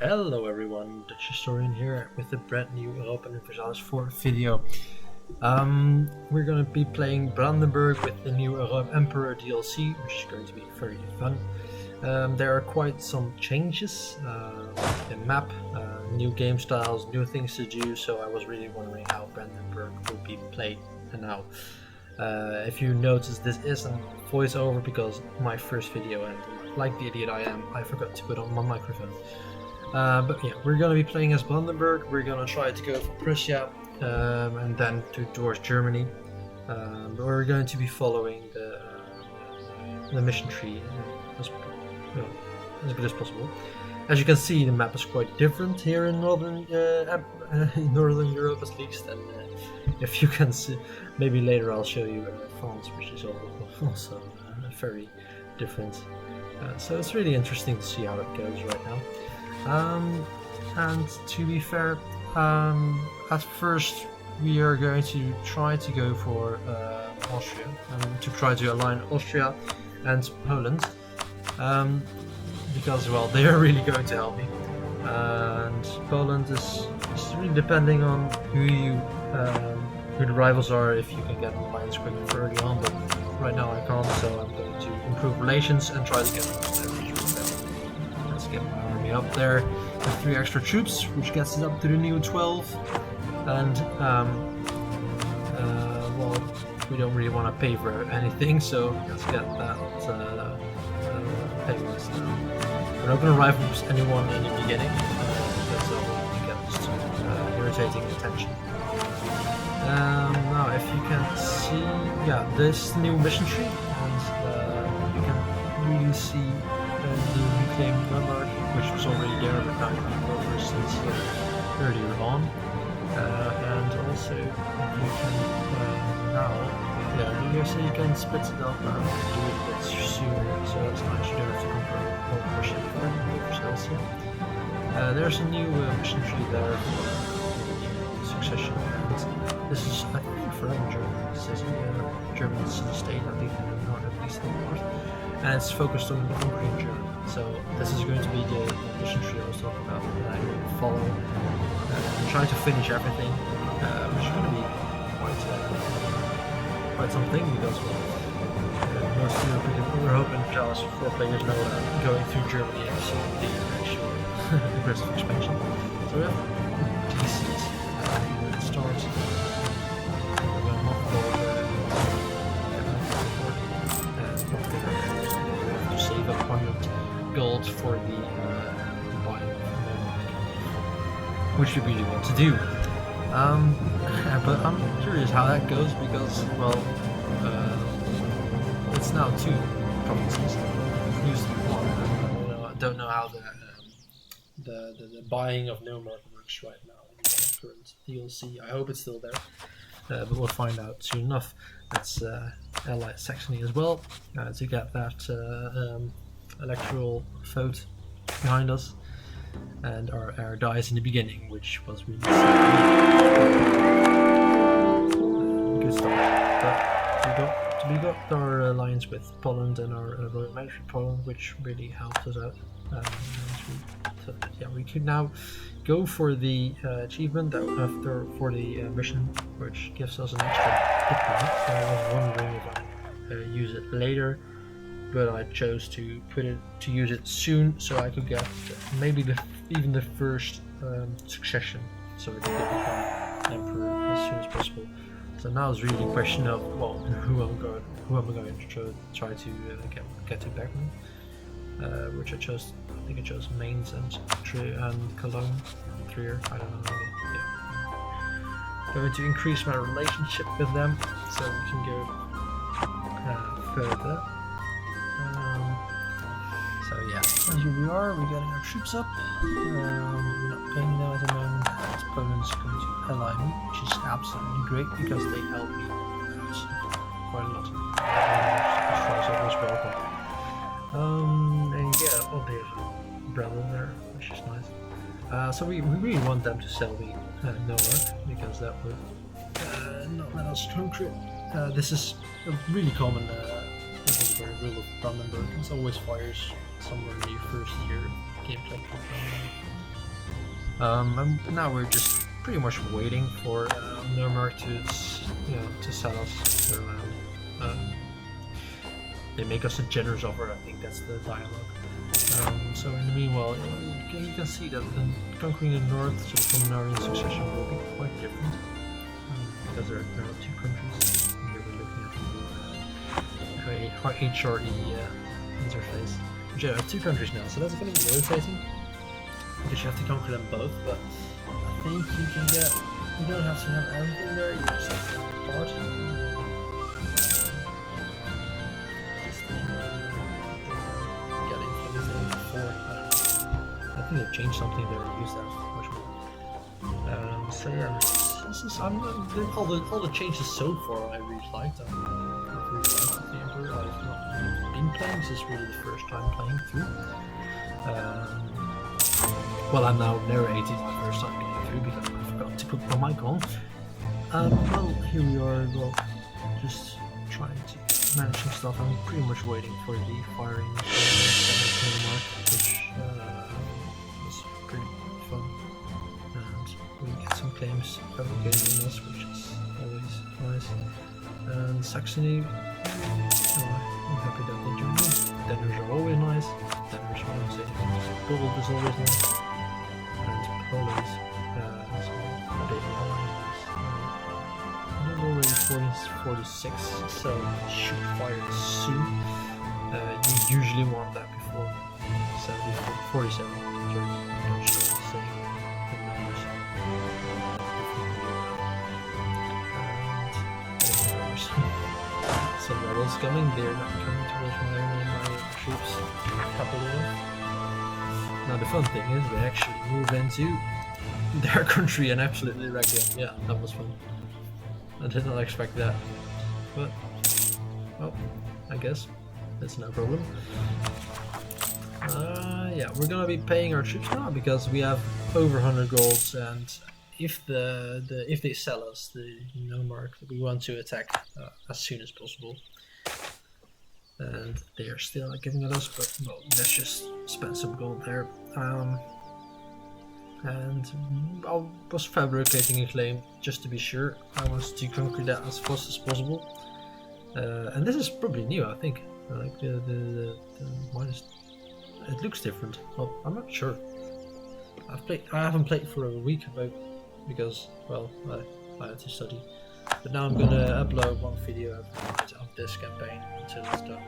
Hello everyone, Dutch Historian here with a brand new Europa Universalis 4 video. We're gonna be playing Brandenburg with the new Emperor DLC, which is going to be very fun. There are quite some changes in map, new game styles, new things to do, so I was really wondering how Brandenburg will be played now. If you notice, this isn't voiceover because my first video, and like the idiot I am, I forgot to put on my microphone. But yeah, we're gonna be playing as Brandenburg. We're gonna try to go for Prussia and then towards Germany. But we're going to be following the mission tree as good as possible. As you can see, the map is quite different here in Northern Europe, at least. And if you can see, maybe later I'll show you France, which is also very different. So it's really interesting to see how it goes right now. And to be fair, at first we are going to try to go for Austria, to try to align Austria and Poland, because, well, they are really going to help me. And Poland is really depending on who the rivals are, if you can get an alliance quickly early on, but right now I can't, so I'm going to improve relations and try to get leverage with them. Let's get my army up there with 3 extra troops, which gets it up to the new 12. And well, we don't really want to pay for anything, so let's get that payment now. We're not going to rifle anyone in the beginning, because that will get irritating attention. Now, if you can see, yeah, this new mission tree, and you can really see the reclaimed Denmark, which was already there, but now you can go for since earlier on. And also, you can now, yeah, you can split it up and do it a bit sooner, so it's nice. You don't have to confirm all the ship for yourselves here. There's a new mission tree there for succession, and this is, I think, forever German. This is German state, at least in the north, and it's focused on the Hungary and Germany. So this is going to be the mission tree I was talking about that I will follow and try to finish everything, which is going to be quite something, because most European Jaws 4 players know that going through Germany is the actual aggressive expansion. So we have decent start. We're going to mothball to save up 100 gold for the buying, which we really want to do. But I'm curious how that goes, because, well, it's now 2 provinces. It used to be 1. I don't know how the buying of Neumark works right now in the current DLC. I hope it's still there, but we'll find out soon enough. That's Allied Saxony as well, to get that electoral vote behind us, and our dies in the beginning, which was really good start. But we got our alliance with Poland and our royal military Poland, which really helped us out. So yeah, we could now go for the achievement for the mission, which gives us an extra hit point. I was wondering if I use it later, but I chose to use it soon, so I could get maybe even the first succession, so we could become emperor as soon as possible. So now it's really a question of, well, who am I going to try to get to Bergman, which I chose. I think I chose Mainz and Cologne, Trier. I don't know. Yeah. Going to increase my relationship with them, so we can go further. So yeah, here we are. We're getting our troops up. We're not paying them at the moment. Poland's going to ally me, which is absolutely great, because they help me out quite a lot. As always welcome. And yeah, oh, there's a brother there, which is nice. So we really want them to sell me Neumark, because that would not let us conquer it. This is a really common rule of Brandenburg. It's always fires somewhere in your first year gameplay. And now we're just pretty much waiting for Nuremberg to sell us their land. They make us a generous offer. I think that's the dialogue. So in the meanwhile, you can see that conquering the north, so the Comunarian succession will be quite different because there are two countries. Here we're looking at the HRE interface. Which there are two countries now, so that's going to be irritating because you have to conquer them both. But I think you can get. You don't have to have everything there. You just have to have part. I think they've changed something there and used that much more. So yeah, this is all the changes so far I really liked. I've really liked the Emperor. I've not been playing. This is really the first time playing through. Well, I'm now narrating my first time playing through because I forgot to put my mic on. Well, here we are. Well, just trying to manage some stuff. I'm pretty much waiting for the firing mark, which was pretty fun. And we get some claims fabricated on us, which is always nice. And Saxony, I'm happy that they joined me. Denners are always nice. Denners are always nice. Gold is always nice. And Poland is a bit nice. I'm already 46, so should fire soon. You usually want that before 47. Don't show the same numbers. And some rebels coming. They're not coming towards my troops happily enough. Now the fun thing is they actually move into their country and absolutely wreck them. Yeah, that was fun. I did not expect that, but well, I guess that's no problem. Yeah, we're gonna be paying our troops now because we have over 100 golds, and if they sell us the mark, we want to attack as soon as possible. And they are still not giving it us, but well, let's just spend some gold there. And I was fabricating a claim just to be sure. I wanted to conquer that as fast as possible. And this is probably new, I think. Like the minus, it looks different. Well, I'm not sure. I haven't played for a week because well, I had to study. But now I'm gonna upload one video of this campaign until it's done.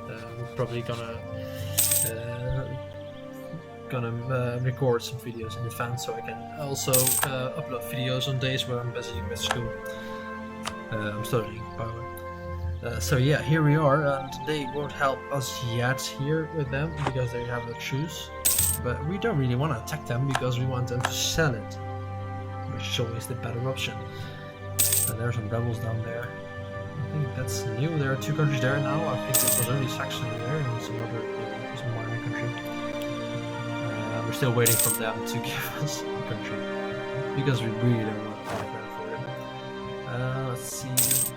We're probably gonna record some videos in advance so I can also upload videos on days where I'm busy with school. I'm studying, by the way. So yeah, here we are, and they won't help us yet here with them because they have a truce. But we don't really want to attack them because we want them to sell it, which is always the better option. And there are some rebels down there. I think that's new. There are two countries there now. I think it was only Saxony there and some minor country. We're still waiting for them to give us a country because we really don't want to fight that for them. Let's see.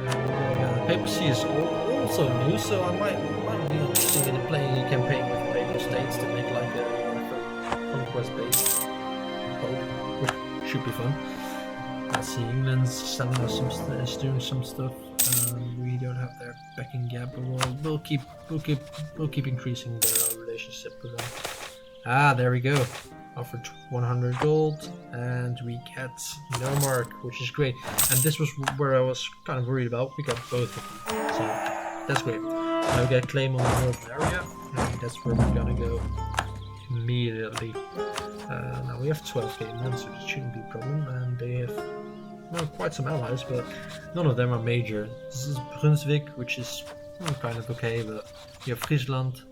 The papacy is also new, so I might be interested in playing a campaign with papal states to make like a conquest-based hope, which should be fun. Let's see, England's selling us is doing some stuff. We don't have their backing yet, but we'll keep increasing their relationship with them. Ah, there we go. Offered 100 gold, and we get no mark, which is great. And this was where I was kind of worried about. We got both of them, so that's great. Now we get a claim on the northern area, and that's where we're gonna go immediately. Now we have 12k men, so it shouldn't be a problem. And they have quite some allies, but none of them are major. This is Brunswick, which is kind of okay, but you have Friesland,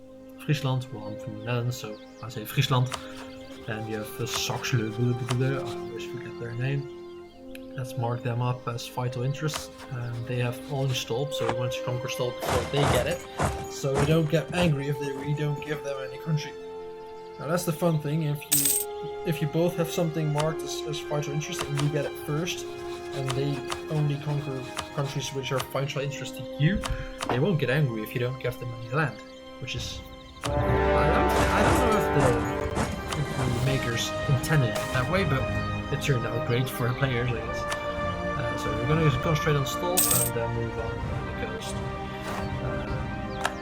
well, I'm from the Netherlands, so I say Friesland. And you have Saxle, I always forget their name. Let's mark them up as vital interests. And they have all installed, so we want to conquer Stolp before they get it. So we don't get angry if we don't give them any country. Now that's the fun thing, if you both have something marked as vital interest and you get it first, and they only conquer countries which are vital interest to you, they won't get angry if you don't give them any land, which is I don't know if the makers intended it that way, but it turned out great for the players, I guess. So we're going to concentrate on Stolp and then move on the coast.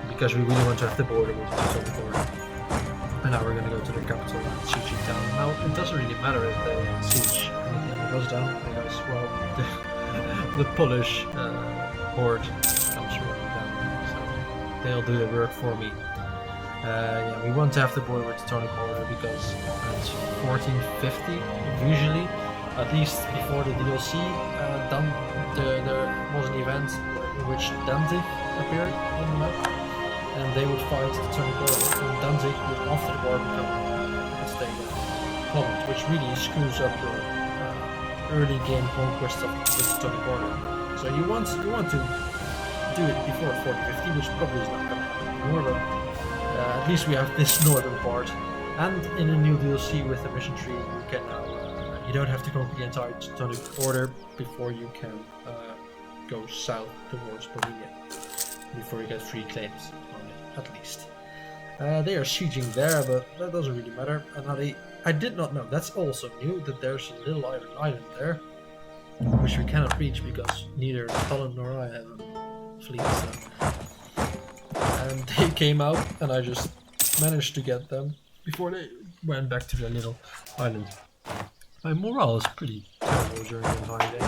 Because we really want to have the border with the border. And now we're going to go to the capital and siege it down. Now, it doesn't really matter if the siege anything goes down, because, well, the Polish horde comes rolling down, so they'll do the work for me. Yeah, we want to have the border with the Teutonic Order because it's 1450 usually, at least before the DLC. There was an event in which Danzig appeared on the map, and they would fight the Teutonic Order, and Danzig would after the war become a state of Holland, which really screws up your early game conquest of the Teutonic Order. So you want to do it before 1450, which probably is not going to happen anymore, but at least we have this northern part. And in a new DLC with the mission tree, you can now you don't have to conquer the entire Teutonic Order before you can go south towards Bohemia, before you get free claims on it, at least. They are sieging there, but that doesn't really matter. And I did not know, that's also new, that there's a little island there, which we cannot reach because neither Colin nor I have a fleet. So. And they came out, and I just managed to get them before they went back to their little island. My morale is pretty terrible during the entire day.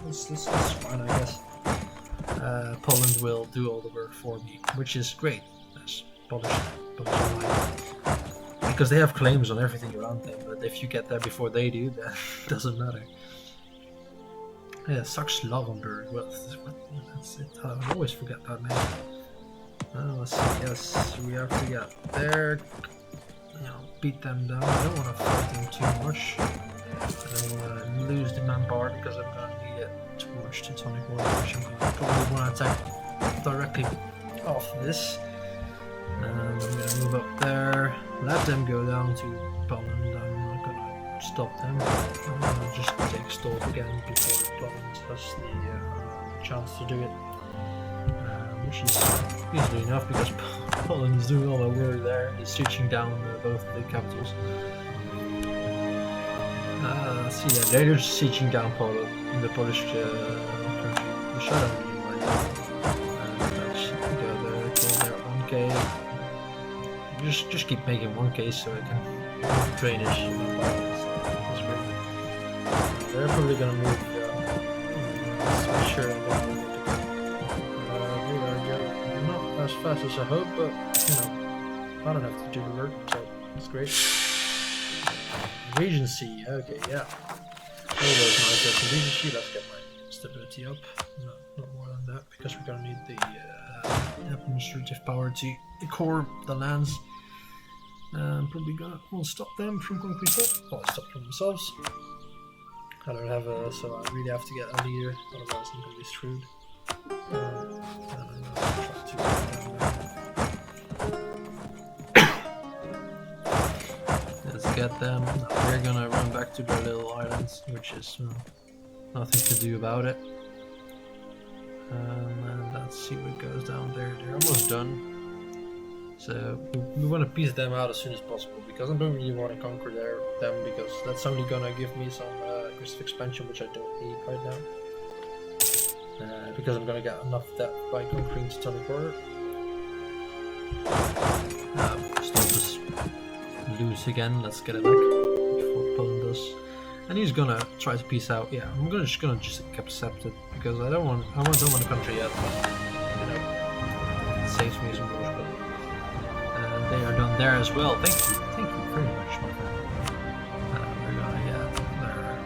This is fine, I guess. Poland will do all the work for me, which is great. That's Polish because they have claims on everything around them, but if you get there before they do, that doesn't matter. Yeah, Saxe-Lauenburg. Well, that's it. I always forget that name. Let's see. Yes, we have to get there. You know, beat them down. I don't want to fight them too much. I don't want to lose the manpower because I'm going to need it towards Teutonic Order, which I'm going to probably want to attack directly off this. And I'm going to move up there, let them go down to Poland. I'm not going to stop them. I'm going to just take Stolp again before Poland has the chance to do it. Which is easily enough because Poland is doing all the work there. It's sieging down both the capitals. So yeah, they're just sieging down Poland in the Polish country, which I don't really mind. Let's go there, kill their 1k. Just keep making 1k so I can drainage. That's great. They're probably gonna move. Let's make sure that not as fast as I hope, but you know, I don't have to do the work, so it's great. Regency, okay, yeah. Always nice as a Regency. Let's get my stability up. No, not more than that, because we're gonna need the administrative power to core the lands. Probably gonna won't stop them from conquering. Well, stop from themselves. I don't have a, so I really have to get a leader, otherwise I'm gonna be screwed. Let's get them. We're gonna run back to their little islands, which is nothing to do about it. And let's see what goes down there. They're almost done. So we want to piece them out as soon as possible, because I don't really want to conquer them, because that's only gonna give me some aggressive expansion, which I don't need right now. Because I'm gonna get enough depth by conquering the Teutonic Order. Stolp is loose again. Let's get it back before Poland does. And he's gonna try to peace out. Yeah, I'm just gonna accept it because I don't want the country yet. But, you know, it saves me some more. And they are done there as well. Thank you very much, my friend. We're gonna get there.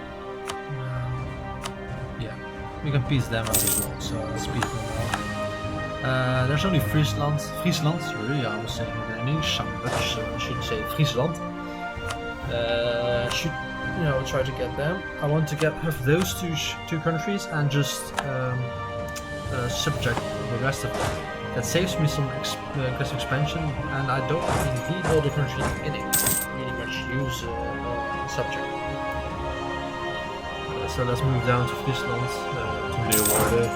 Yeah, we can piece them out as well. So let's piece them out. There's only Friesland. Sorry, I was saying it in English, but I should say Friesland. Should try to get them. I want to have those two countries and just subject the rest of them. That saves me some aggressive expansion, and I don't really need all the countries in the beginning. Really much use subject. So let's move down to Friesland, to Leeuwarden,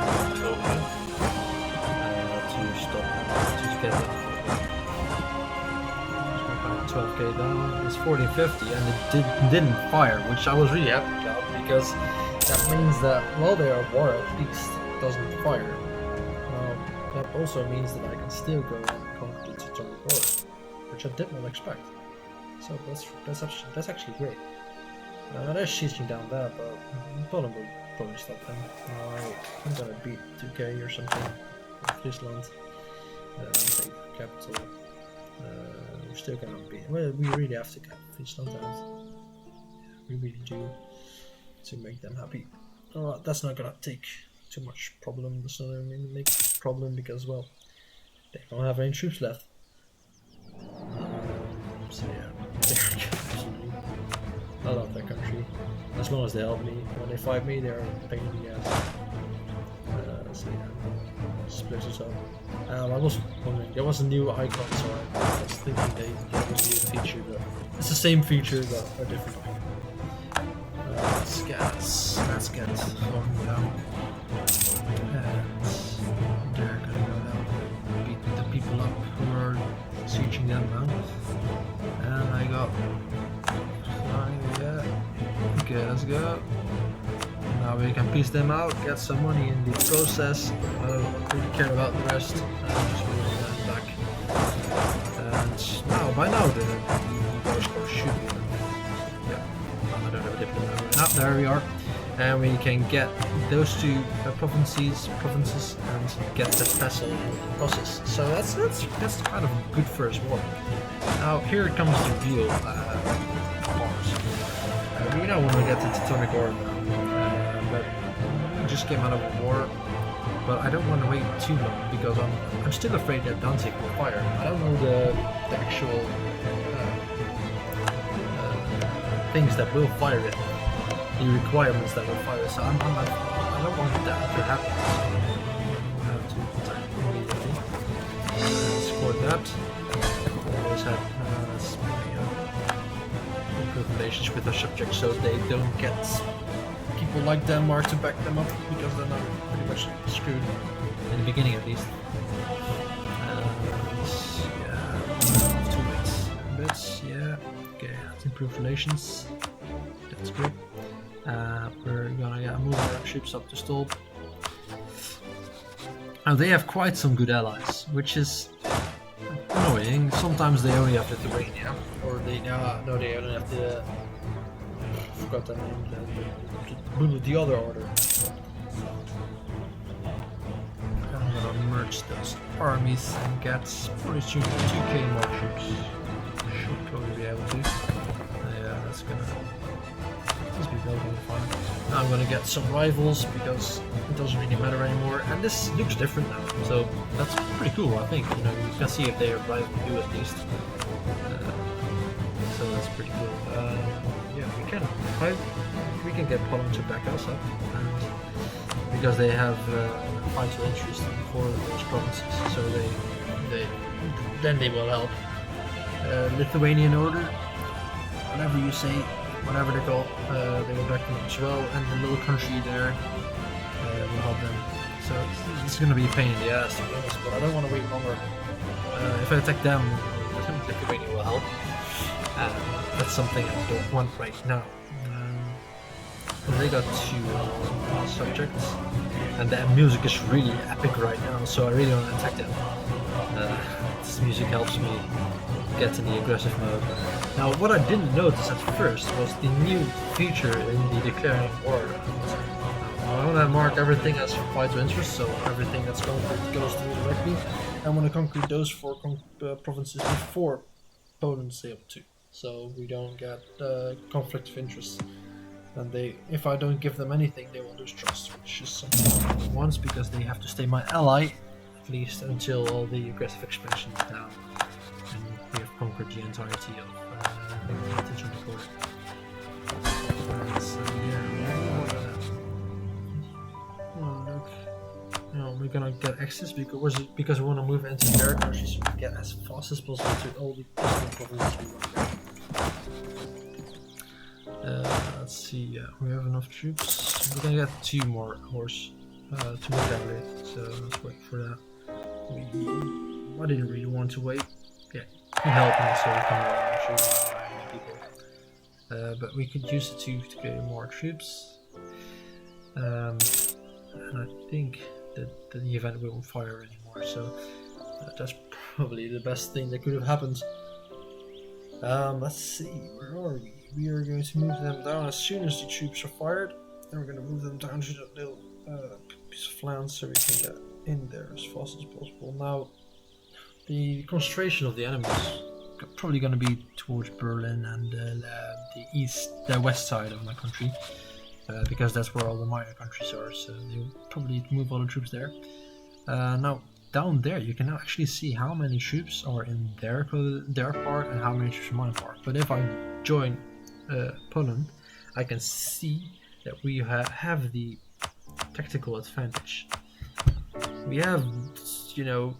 to stop to get them. 12k down. It's 4050 and it didn't fire, which I was really happy about because that means that while they are war at least it doesn't fire. That also means that I can still go and conquer the Teutonic Order, which I did not expect. So that's actually great. They're sieging down there, but Poland will probably stop them. I'm gonna beat 2k or something. Friesland, take the capital. We're still gonna beat. Well, we really have to get Friesland out. We really do to make them happy. Alright, that's not gonna take too much problem. That's not gonna make a problem because, well, they don't have any troops left. So yeah, I love that country. As long as they help me. When they fight me, they're a pain in the ass. So yeah, split it up. I was wondering, there was a new icon, so I was thinking they had a new feature, but it's the same feature, but a different icon. Let's get going down. And they're gonna go down, beat the people up who are sieging them now. And I got 9, yeah. Okay, let's go. Now we can piece them out, get some money in the process. I don't really care about the rest. Just moving them back. And now, by now, the war score should be done. Yeah, I don't have a different number. Now, there we are. And we can get those two provinces and get the vessel in the process. So that's kind of a good first war. Now here comes the real wars. We don't want to get to Teutonic Order now, but we just came out of a war. But I don't want to wait too long because I'm still afraid that Danzig will fire. I don't know the actual things that will fire it. The requirements that will fire, so I don't want that to happen. So I have to attack immediately. Score that. Always have good relations with their subjects, so they don't get people like Denmark to back them up because they're not pretty much screwed in the beginning, at least. Yeah, 2 bits. Yeah. Okay, let's improve relations. That's good. We're gonna move our ships up to Stolp. Now they have quite some good allies, which is annoying. Sometimes they only have Lithuania, or they no, they only have the forgot the name, the other order. I'm gonna merge those armies and get pretty soon 2k more troops. Should probably be able to. Yeah, that's gonna. Be building fun. Now I'm gonna get some rivals because it doesn't really matter anymore, and this looks different now, so that's pretty cool. I think, you know, you can see if they are rival you at least. So that's pretty cool. Yeah, we can get Poland to back us up, and because they have vital interest for those provinces, so they will help. Lithuanian Order, whatever you say. Whatever they call, they will back them as well, and the little country there will help them. So it's going to be a pain in the ass, to be honest, but I don't want to wait longer. If I attack them, Lithuania will help. That's something I don't want right now. They got 2 subjects, and the music is really epic right now, so I really want to attack them. This music helps me get in the aggressive mode. Now, what I didn't notice at first was the new feature in the declaring war. I want to mark everything as vital interest, so everything that's conquered goes through directly. I want to conquer those 4 provinces before Poland say up to, so we don't get conflict of interest. And if I don't give them anything, they will lose trust, which is something once because they have to stay my ally, at least until all the aggressive expansion is down. And we have conquered the entirety of the Teutonic Order. So oh look, no, we're gonna get access because we want to move into their countries so we get as fast as possible to all the provinces we want. Let's see, we have enough troops. We're gonna get 2 more horse, 2 more cavalry, so let's wait for that. I didn't really want to wait. Yeah, help also can shoot people. But we could use it to get more troops. And I think that the event won't fire anymore, so that's probably the best thing that could have happened. Let's see, where are we? We are going to move them down as soon as the troops are fired. Then we're going to move them down to that little piece of land so we can get in there as fast as possible. Now, the concentration of the enemies are probably going to be towards Berlin and the west side of my country, because that's where all the minor countries are. So they'll probably move all the troops there. Now, down there you can now actually see how many troops are in their part and how many troops in my part. But if I join Poland, I can see that we have the tactical advantage. We have, you know,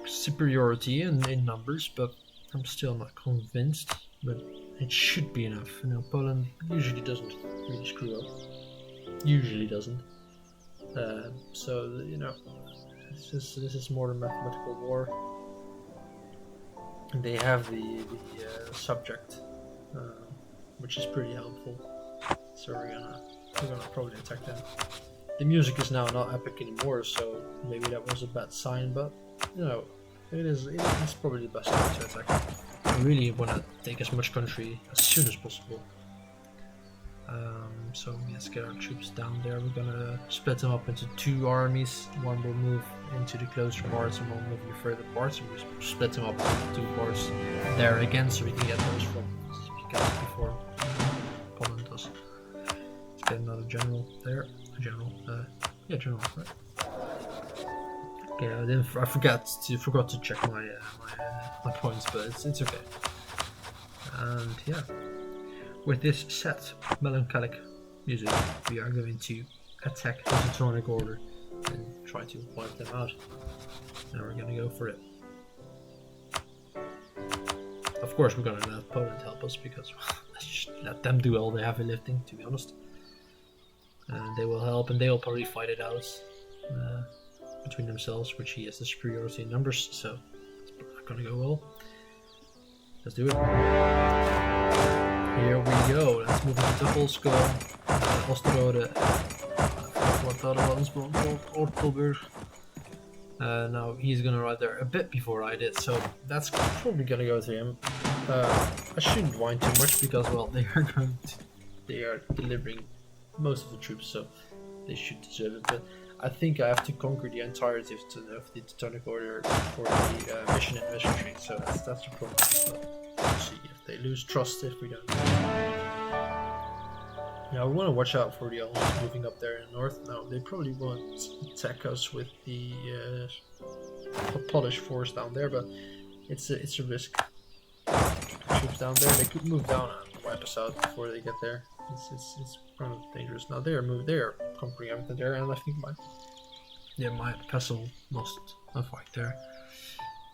superiority in numbers, but I'm still not convinced. But it should be enough. You know, Poland usually doesn't really screw up. Usually doesn't. So you know, this is more than mathematical war. And they have the subject, which is pretty helpful. So we're gonna probably attack them. The music is now not epic anymore, so maybe that was a bad sign. But you know, it's probably the best time to attack. I really want to take as much country as soon as possible. So let's get our troops down there. We're gonna split them up into two armies. One will move into the closer parts and one will move in the further parts. And we split them up into two parts there again, so we can get those from before Poland does. Let's get another general there. General, general, right? Okay, I forgot to check my points, but it's okay. And yeah, with this set melancholic music, we are going to attack the Teutonic Order and try to wipe them out. And we're gonna go for it. Of course, we're gonna let Poland help us because let's just let them do all the heavy lifting, to be honest. And they will help, and they will probably fight it out between themselves, which he has the superiority in numbers, so it's not gonna go well. Let's do it. Here we go. Let's move into Polsko, Osterode, what the other one's called, Ortelburg. Now he's gonna ride there a bit before I did, so that's probably gonna go to him. I shouldn't whine too much because, well, they are delivering most of the troops, so they should deserve it. But I think I have to conquer the entirety of the Teutonic Order for the mission and mission tree, so that's the problem. But we'll see if they lose trust if we don't. Now we want to watch out for the Allies moving up there in the north. Now they probably won't attack us with the Polish force down there, but it's a risk. Troops down there, they could move down and wipe us out before they get there. It's kind of dangerous. Now they are conquering everything there, and I think my vessel lost a fight there.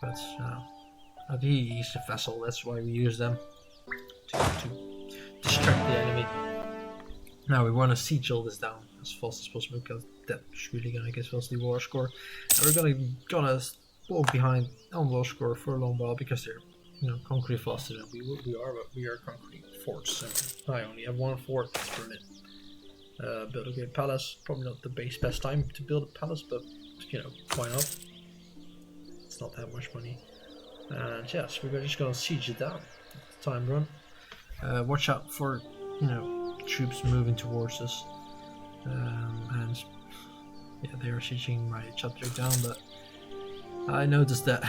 But he's a vessel. That's why we use them to distract the enemy. Now we want to siege all this down as fast as possible because that's really gonna give us the war score. And we're gonna walk behind on war score for a long while because they're conquering faster than we are, but we are conquering forts, and I only have one fort, that's Berlin. Build a great palace, probably not the best time to build a palace, but why not? It's not that much money. And yes, we're just gonna siege it down. Time run. Watch out for troops moving towards us. And yeah, they are sieging my chapter down, but I noticed that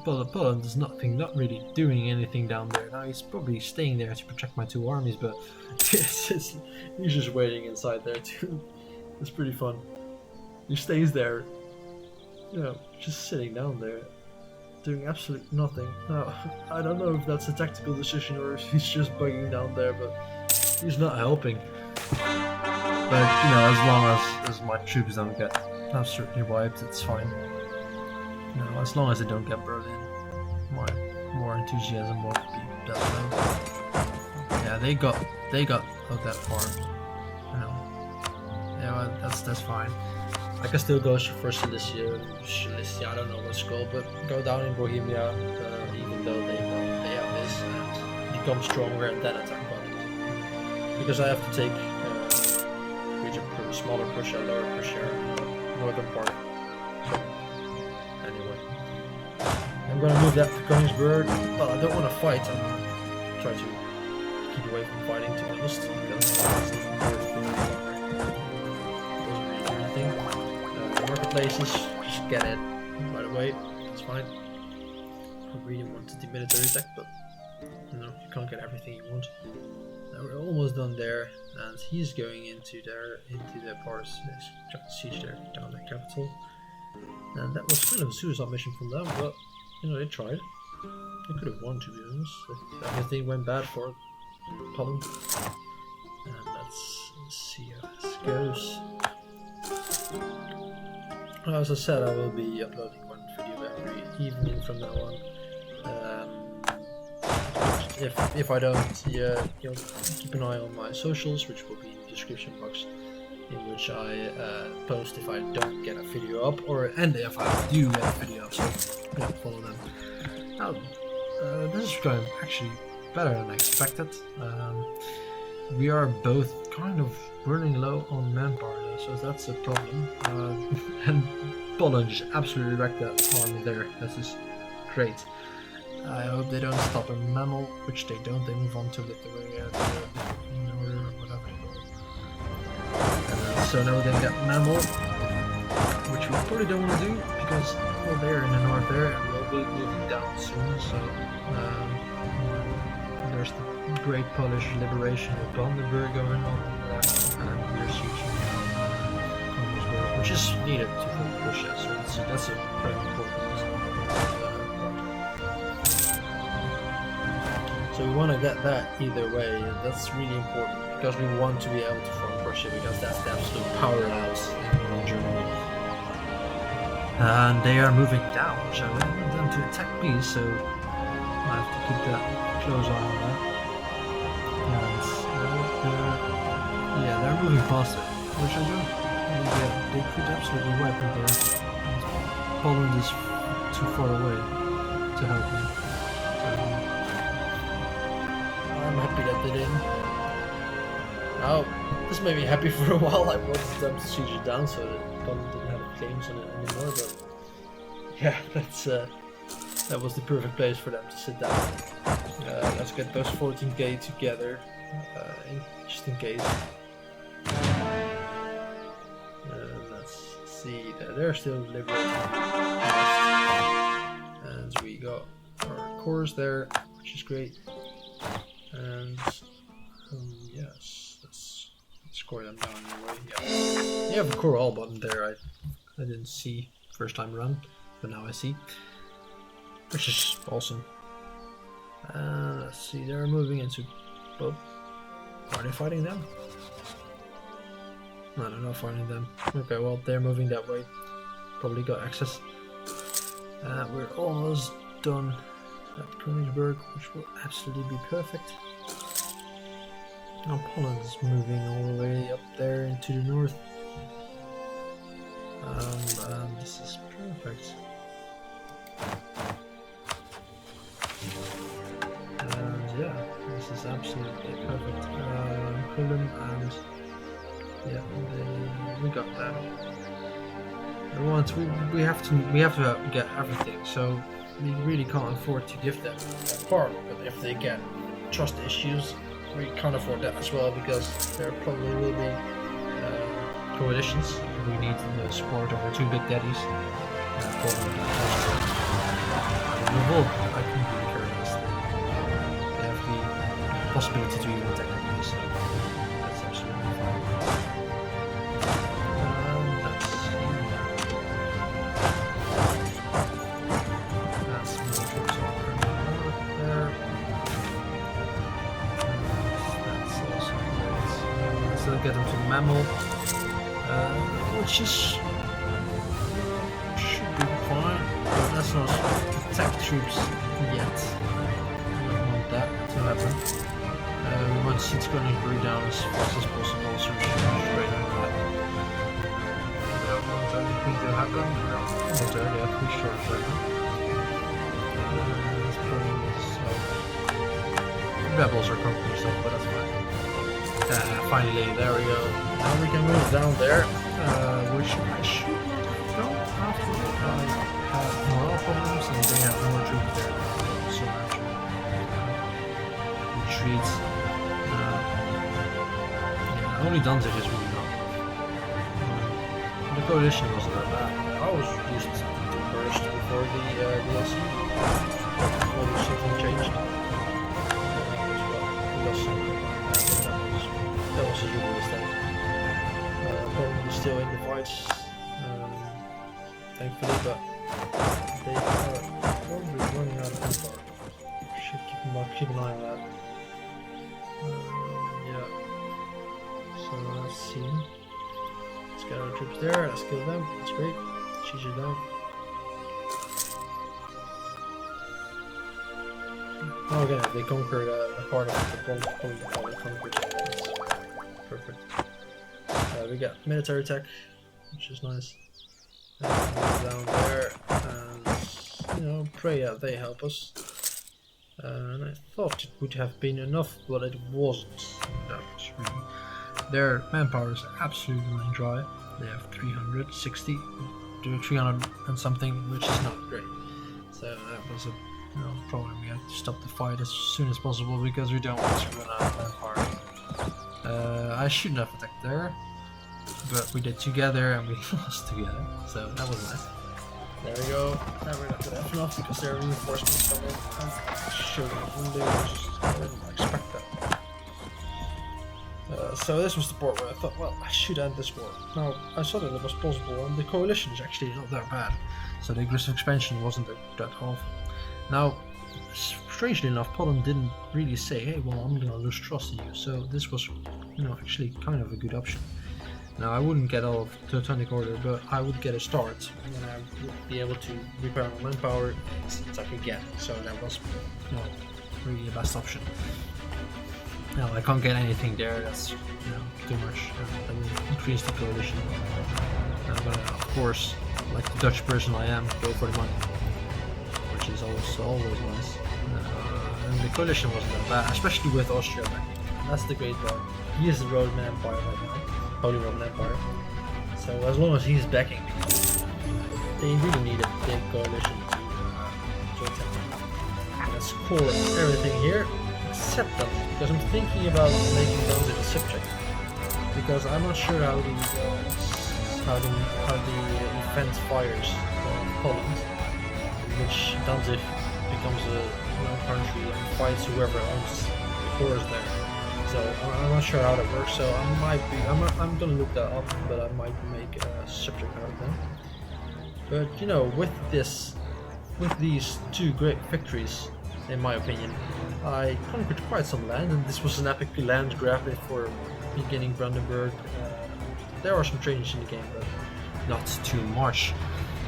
Poland is not really doing anything down there. Now he's probably staying there to protect my two armies, but he's just waiting inside there too. It's pretty fun. He stays there, just sitting down there, doing absolutely nothing. Now, I don't know if that's a tactical decision or if he's just bugging down there, but he's not helping. But as long as my troops don't get absolutely wiped, it's fine. As long as they don't get Berlin, my more enthusiasm won't be that low. Yeah, they got that far. Yeah, well, that's fine. I can still go for Cilicia, I don't know what it's called, but go down in Bohemia, even though they have this, and become stronger and then attack Poland. Because I have to take region smaller Prussia, lower Prussia, northern part. So, anyway. I'm gonna move that to Königsberg. Well, I don't want to fight, I'm gonna try to keep away from fighting, to be honest, because it's not worth marketplaces, just get it right away, it's fine. I really wanted the military tech, but you know, you can't get everything you want. Now we're almost done there, and he's going into their parts, trying to siege down their capital. And that was kind of a suicide mission from them, but you know, they tried. They could have won, to be honest, if everything went bad for Poland. And let's see how this goes. As I said, I will be uploading one video every evening from now on. If I don't, you'll keep an eye on my socials, which will be in the description box, in which I post if I don't get a video up, and if I do get a video up, so yeah, follow them. Now, this is going actually better than I expected. We are both kind of running low on manpower, so that's a problem. And Poland just absolutely wrecked that army there. This is great. I hope they don't stop a mammal, which they don't. They move on to Lithuania, or whatever. And so now we're gonna get mammal, which we probably don't want to do because well, they're in the north there, and we'll be moving down soon. So there's the Great Polish Liberation of Brandenburg going on, and we're sieging Königsberg, which is needed to hold Prussia. So that's a very important. So we want to get that either way, and that's really important because we want to be able to form Prussia, because that's the absolute powerhouse in Germany. And they are moving down, so I want them to attack me, so I have to keep that close eye on that. And yeah, they're moving faster, which I don't really get. They could absolutely wipe me there. Poland is too far away to help me. I'm happy that they didn't. Oh, this made me happy for a while. I wanted them to siege it down so that Poland didn't have claims on it anymore, but yeah, that was the perfect place for them to sit down. Let's get those 14k together, just in case. Let's see, they're still liberating. And we got our cores there, which is great. And yes, let's score them down anyway. Yeah, you have a core all button there. I didn't see first time run, but now I see, which is awesome. Let's see, they're moving into. Oh, are they fighting them? No, they're not fighting them. Okay, well they're moving that way. Probably got access. We're almost done at Königsberg, which will absolutely be perfect. Now Poland is moving all the way up there into the north. And this is perfect. And yeah, this is absolutely perfect. Poland, and yeah, we got them. We have to get everything, so we really can't afford to give them that part. But if they get trust issues, we can't afford that as well, because there probably will be coalitions. We need the support of our two big daddies. Revolt, I couldn't really care less. They have the possibility to even attack me, so that's absolutely fine. That's more troops over there. That's also great. Let's still get them to Mammal, which is should be fine. But that's not attack troops yet. We don't want that to happen. We want to see it's going down as fast as possible, so we should go straight on that. We don't want to happen. Almost there, they have 3 shorts right now. Rebels are conquering stuff, but that's fine. Finally, there we go. Now we can move down there, which I should not go after I have morale problems and they have more troops there. So actually, retreats. Yeah, only Danzig is really not. The coalition wasn't that bad. I was used to burst before the DLC. Maybe something changed. That was a huge mistake. Probably still in the fights, thankfully, but they are probably running out of manpower. Should keep an eye on that. Yeah. So let's see. Let's get our troops there. Let's kill them. That's great. Siege it down. Oh, okay, they conquered a part of the point. They conquered. That's perfect. We got military tech, which is nice. Down there, and you know, Prussia, they help us. And I thought it would have been enough, but it wasn't. That was really. Their manpower is absolutely dry. They have 360, 300 and something, which is not great. So that was a problem. We had to stop the fight as soon as possible because we don't want to run out of manpower. I shouldn't have attacked there, but we did together and we lost together, so that was nice. There we go. Now we're not gonna have enough because there are reinforcements coming. I didn't expect that. So this was the part where I thought, well, I should end this war. Now, I saw that it was possible, and the coalition is actually not that bad, so the aggressive expansion wasn't that awful. Now, strangely enough, Poland didn't really say, hey, well, I'm gonna lose trust in you, so this was, actually kind of a good option. Now, I wouldn't get all of Teutonic Order, but I would get a start, and I would be able to repair my manpower since I could get, so that was, really the best option. Now, I can't get anything there, that's, too much, I will increase the coalition. I'm gonna, of course, like the Dutch person I am, go for the money, which is always nice. And the coalition wasn't that bad, especially with Austria back. That's the great part. He is the Roman Empire right now, Holy Roman Empire. So as long as he's backing, they really need a big coalition to attack. Let's core everything here, except them, because I'm thinking about making those a subject. Because I'm not sure how the event fires Poland, in which Danzig becomes a country and fights whoever owns the cores there. So I'm not sure how that works. So I'm gonna look that up, but I might make a subject out of them. But with these 2 great victories, in my opinion, I conquered quite some land, and this was an epic land grab for beginning Brandenburg. There are some changes in the game, but not too much.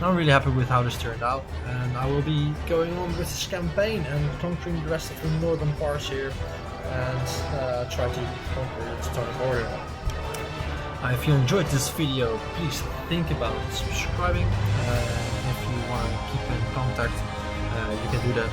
I'm really happy with how this turned out, and I will be going on with this campaign and conquering the rest of the northern parts here, and try to conquer the Teutonic Order. If you enjoyed this video, please think about subscribing. If you want to keep in contact, you can do that